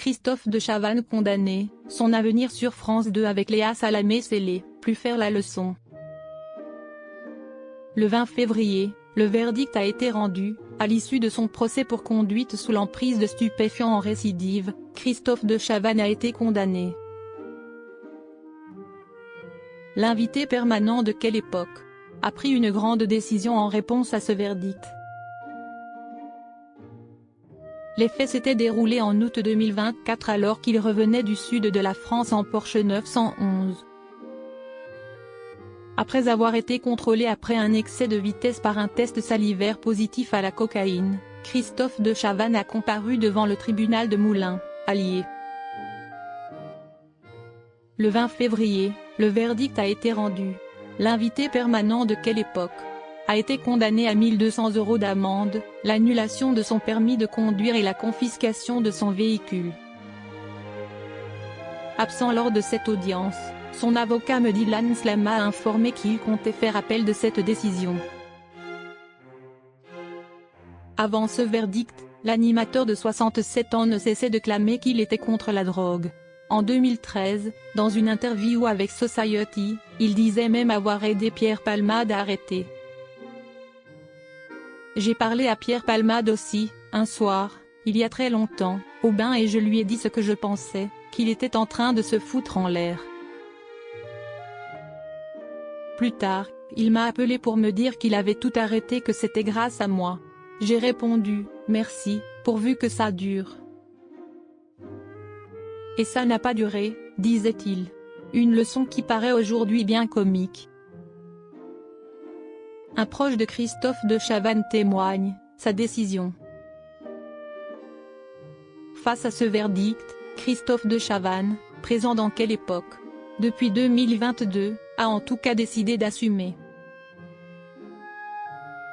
Christophe de Chavannes condamné, son avenir sur France 2 avec Léa Salamé scellé, plus faire la leçon. Le 20 février, le verdict a été rendu, à l'issue de son procès pour conduite sous l'emprise de stupéfiants en récidive, Christophe de Chavannes a été condamné. L'invité permanent de Quelle Époque a pris une grande décision en réponse à ce verdict. Les faits s'étaient déroulés en août 2024 alors qu'il revenait du sud de la France en Porsche 911. Après avoir été contrôlé après un excès de vitesse par un test salivaire positif à la cocaïne, Christophe de Chavannes a comparu devant le tribunal de Moulins, Allier. Le 20 février, le verdict a été rendu. L'invité permanent de Quelle Époque a été condamné à 1 200 € d'amende, l'annulation de son permis de conduire et la confiscation de son véhicule. Absent lors de cette audience, son avocat Dylan Slama a informé qu'il comptait faire appel de cette décision. Avant ce verdict, l'animateur de 67 ans ne cessait de clamer qu'il était contre la drogue. En 2013, dans une interview avec Society, il disait même avoir aidé Pierre Palmade à arrêter. J'ai parlé à Pierre Palmade aussi, un soir, il y a très longtemps, au bain et je lui ai dit ce que je pensais, qu'il était en train de se foutre en l'air. Plus tard, il m'a appelé pour me dire qu'il avait tout arrêté, que c'était grâce à moi. J'ai répondu, merci, pourvu que ça dure. Et ça n'a pas duré, disait-il. Une leçon qui paraît aujourd'hui bien comique. Un proche de Christophe de Chavannes témoigne, sa décision. Face à ce verdict, Christophe de Chavannes, présent dans Quelle Époque depuis 2022, a en tout cas décidé d'assumer.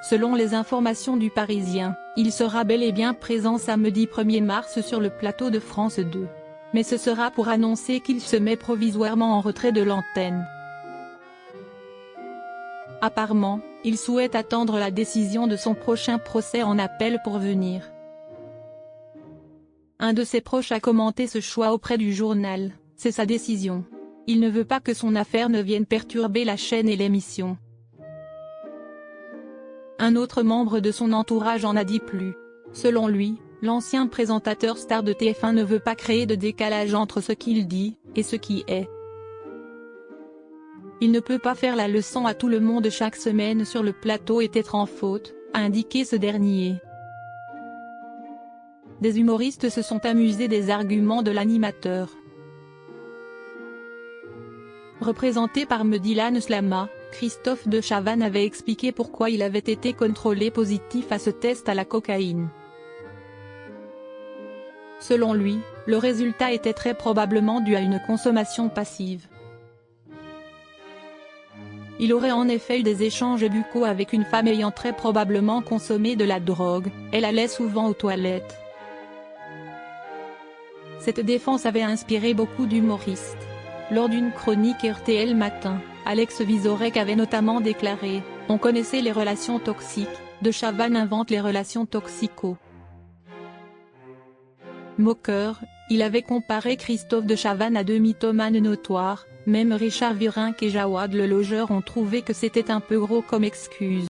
Selon les informations du Parisien, il sera bel et bien présent samedi 1er mars sur le plateau de France 2. Mais ce sera pour annoncer qu'il se met provisoirement en retrait de l'antenne. Apparemment, il souhaite attendre la décision de son prochain procès en appel pour venir. Un de ses proches a commenté ce choix auprès du journal, c'est sa décision. Il ne veut pas que son affaire ne vienne perturber la chaîne et l'émission. Un autre membre de son entourage en a dit plus. Selon lui, l'ancien présentateur star de TF1 ne veut pas créer de décalage entre ce qu'il dit et ce qui est. Il ne peut pas faire la leçon à tout le monde chaque semaine sur le plateau et être en faute, a indiqué ce dernier. Des humoristes se sont amusés des arguments de l'animateur. Représenté par Dylan Slama, Christophe de Chavannes avait expliqué pourquoi il avait été contrôlé positif à ce test à la cocaïne. Selon lui, le résultat était très probablement dû à une consommation passive. Il aurait en effet eu des échanges buccaux avec une femme ayant très probablement consommé de la drogue, elle allait souvent aux toilettes. Cette défense avait inspiré beaucoup d'humoristes. Lors d'une chronique RTL Matin, Alex Vizorek avait notamment déclaré « On connaissait les relations toxiques, de Chavannes invente les relations toxico ». Moqueur, il avait comparé Christophe de Chavannes à deux mythomanes notoires, même Richard Virenque et Jawad le logeur ont trouvé que c'était un peu gros comme excuse.